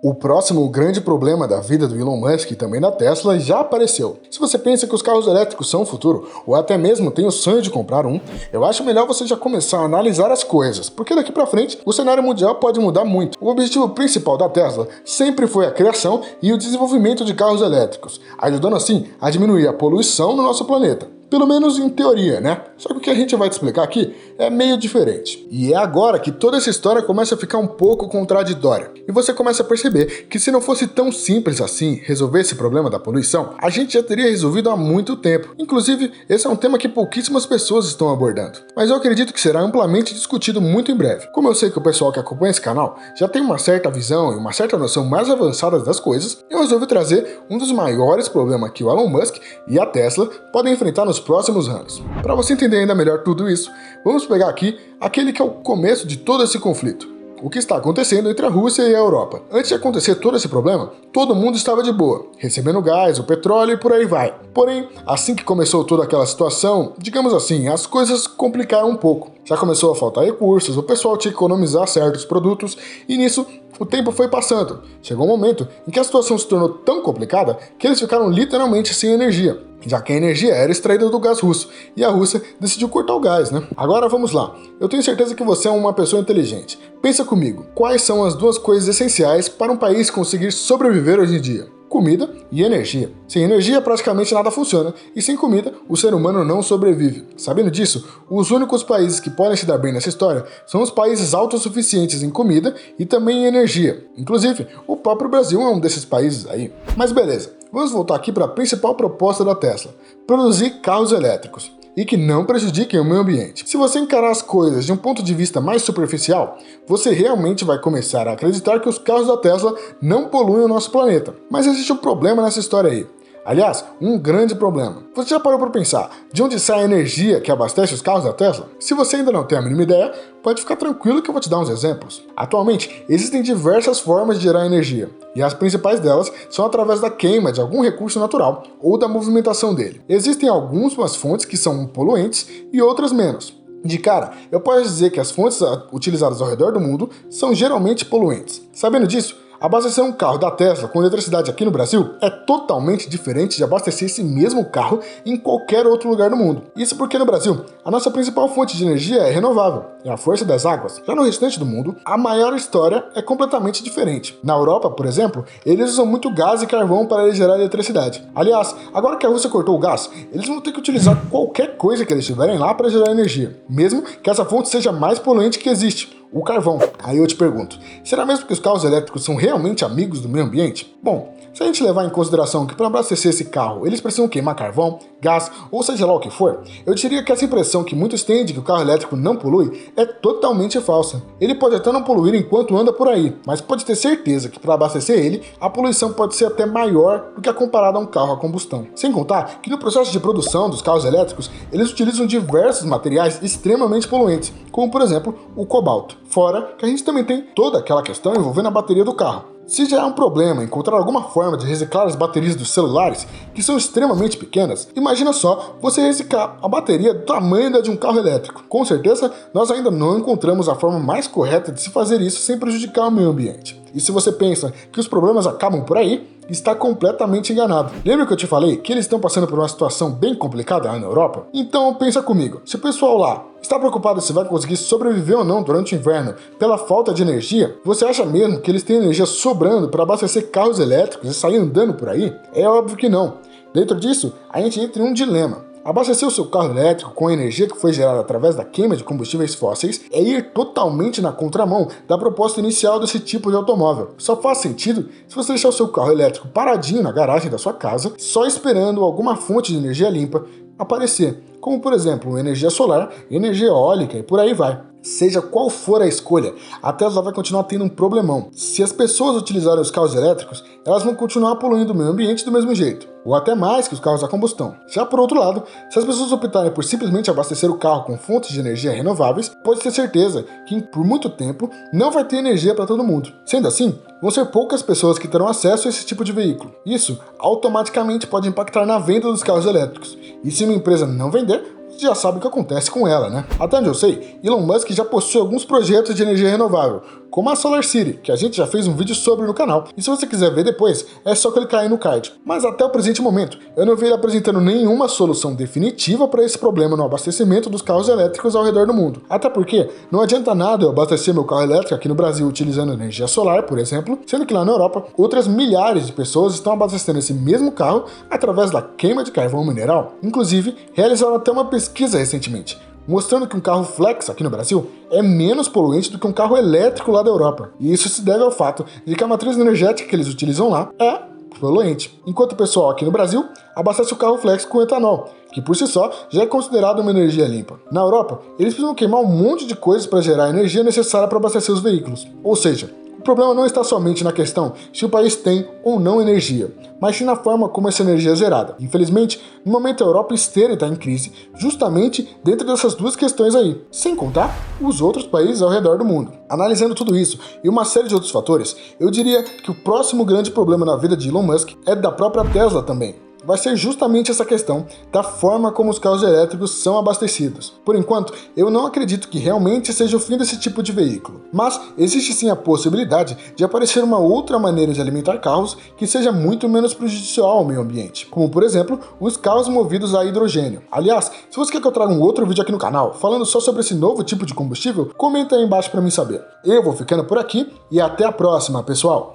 O próximo grande problema da vida do Elon Musk e também da Tesla já apareceu. Se você pensa que os carros elétricos são o futuro, ou até mesmo tem o sonho de comprar um, eu acho melhor você já começar a analisar as coisas, porque daqui pra frente o cenário mundial pode mudar muito. O objetivo principal da Tesla sempre foi a criação e o desenvolvimento de carros elétricos, ajudando assim a diminuir a poluição no nosso planeta. Pelo menos em teoria, né? Só que o que a gente vai te explicar aqui é meio diferente. E é agora que toda essa história começa a ficar um pouco contraditória. E você começa a perceber que se não fosse tão simples assim resolver esse problema da poluição, a gente já teria resolvido há muito tempo. Inclusive, esse é um tema que pouquíssimas pessoas estão abordando. Mas eu acredito que será amplamente discutido muito em breve. Como eu sei que o pessoal que acompanha esse canal já tem uma certa visão e uma certa noção mais avançada das coisas, eu resolvi trazer um dos maiores problemas que o Elon Musk e a Tesla podem enfrentar nos próximos anos. Para você entender ainda melhor tudo isso, vamos pegar aqui aquele que é o começo de todo esse conflito. O que está acontecendo entre a Rússia e a Europa. Antes de acontecer todo esse problema, todo mundo estava de boa, recebendo gás, o petróleo e por aí vai. Porém, assim que começou toda aquela situação, digamos assim, as coisas complicaram um pouco. Já começou a faltar recursos, o pessoal tinha que economizar certos produtos e nisso o tempo foi passando. Chegou um momento em que a situação se tornou tão complicada que eles ficaram literalmente sem energia, já que a energia era extraída do gás russo, e a Rússia decidiu cortar o gás, né? Agora vamos lá, eu tenho certeza que você é uma pessoa inteligente. Pensa comigo, quais são as duas coisas essenciais para um país conseguir sobreviver hoje em dia? Comida e energia. Sem energia praticamente nada funciona, e sem comida o ser humano não sobrevive. Sabendo disso, os únicos países que podem se dar bem nessa história são os países autossuficientes em comida e também em energia. Inclusive, o próprio Brasil é um desses países aí. Mas beleza, vamos voltar aqui para a principal proposta da Tesla: produzir carros elétricos e que não prejudiquem o meio ambiente. Se você encarar as coisas de um ponto de vista mais superficial, você realmente vai começar a acreditar que os carros da Tesla não poluem o nosso planeta. Mas existe um problema nessa história aí. Aliás, um grande problema. Você já parou para pensar de onde sai a energia que abastece os carros da Tesla? Se você ainda não tem a mínima ideia, pode ficar tranquilo que eu vou te dar uns exemplos. Atualmente, existem diversas formas de gerar energia, e as principais delas são através da queima de algum recurso natural ou da movimentação dele. Existem algumas fontes que são poluentes e outras menos. De cara, eu posso dizer que as fontes utilizadas ao redor do mundo são geralmente poluentes. Sabendo disso, abastecer um carro da Tesla com eletricidade aqui no Brasil é totalmente diferente de abastecer esse mesmo carro em qualquer outro lugar do mundo. Isso porque no Brasil, a nossa principal fonte de energia é renovável, é a força das águas. Já no restante do mundo, a maior história é completamente diferente. Na Europa, por exemplo, eles usam muito gás e carvão para gerar eletricidade. Aliás, agora que a Rússia cortou o gás, eles vão ter que utilizar qualquer coisa que eles tiverem lá para gerar energia, mesmo que essa fonte seja mais poluente que existe: o carvão. Aí eu te pergunto, será mesmo que os carros elétricos são realmente amigos do meio ambiente? Bom, se a gente levar em consideração que para abastecer esse carro eles precisam queimar carvão, gás ou seja lá o que for, eu diria que essa impressão que muitos têm de que o carro elétrico não polui é totalmente falsa. Ele pode até não poluir enquanto anda por aí, mas pode ter certeza que para abastecer ele, a poluição pode ser até maior do que a comparada a um carro a combustão. Sem contar que no processo de produção dos carros elétricos, eles utilizam diversos materiais extremamente poluentes, como por exemplo o cobalto. Fora que a gente também tem toda aquela questão envolvendo a bateria do carro. Se já é um problema encontrar alguma forma de reciclar as baterias dos celulares, que são extremamente pequenas, imagina só você reciclar a bateria do tamanho da de um carro elétrico. Com certeza, nós ainda não encontramos a forma mais correta de se fazer isso sem prejudicar o meio ambiente. E se você pensa que os problemas acabam por aí, está completamente enganado. Lembra que eu te falei que eles estão passando por uma situação bem complicada lá na Europa? Então pensa comigo, se o pessoal lá está preocupado se vai conseguir sobreviver ou não durante o inverno pela falta de energia, você acha mesmo que eles têm energia sobrando para abastecer carros elétricos e sair andando por aí? É óbvio que não. Dentro disso, a gente entra em um dilema. Abastecer o seu carro elétrico com a energia que foi gerada através da queima de combustíveis fósseis é ir totalmente na contramão da proposta inicial desse tipo de automóvel. Só faz sentido se você deixar o seu carro elétrico paradinho na garagem da sua casa, só esperando alguma fonte de energia limpa aparecer, como por exemplo energia solar, energia eólica e por aí vai. Seja qual for a escolha, a Tesla vai continuar tendo um problemão. Se as pessoas utilizarem os carros elétricos, elas vão continuar poluindo o meio ambiente do mesmo jeito, ou até mais que os carros a combustão. Já por outro lado, se as pessoas optarem por simplesmente abastecer o carro com fontes de energia renováveis, pode ter certeza que por muito tempo não vai ter energia para todo mundo. Sendo assim, vão ser poucas pessoas que terão acesso a esse tipo de veículo. Isso automaticamente pode impactar na venda dos carros elétricos. E se uma empresa não vender, você já sabe o que acontece com ela, né? Até onde eu sei, Elon Musk já possui alguns projetos de energia renovável, como a SolarCity, que a gente já fez um vídeo sobre no canal, e se você quiser ver depois, é só clicar aí no card. Mas até o presente momento, eu não vi ele apresentando nenhuma solução definitiva para esse problema no abastecimento dos carros elétricos ao redor do mundo. Até porque não adianta nada eu abastecer meu carro elétrico aqui no Brasil utilizando energia solar, por exemplo, sendo que lá na Europa, outras milhares de pessoas estão abastecendo esse mesmo carro através da queima de carvão mineral. Inclusive, realizaram até uma pesquisa recentemente, mostrando que um carro flex aqui no Brasil é menos poluente do que um carro elétrico lá da Europa. E isso se deve ao fato de que a matriz energética que eles utilizam lá é poluente, enquanto o pessoal aqui no Brasil abastece o carro flex com etanol, que por si só já é considerado uma energia limpa. Na Europa, eles precisam queimar um monte de coisas para gerar a energia necessária para abastecer os veículos. Ou seja, o problema não está somente na questão se o país tem ou não energia, mas sim na forma como essa energia é gerada. Infelizmente, no momento a Europa inteira está em crise, justamente dentro dessas duas questões aí, sem contar os outros países ao redor do mundo. Analisando tudo isso e uma série de outros fatores, eu diria que o próximo grande problema na vida de Elon Musk é da própria Tesla também. Vai ser justamente essa questão da forma como os carros elétricos são abastecidos. Por enquanto, eu não acredito que realmente seja o fim desse tipo de veículo, mas existe sim a possibilidade de aparecer uma outra maneira de alimentar carros que seja muito menos prejudicial ao meio ambiente, como por exemplo, os carros movidos a hidrogênio. Aliás, se você quer que eu traga um outro vídeo aqui no canal falando só sobre esse novo tipo de combustível, comenta aí embaixo para mim saber. Eu vou ficando por aqui e até a próxima, pessoal!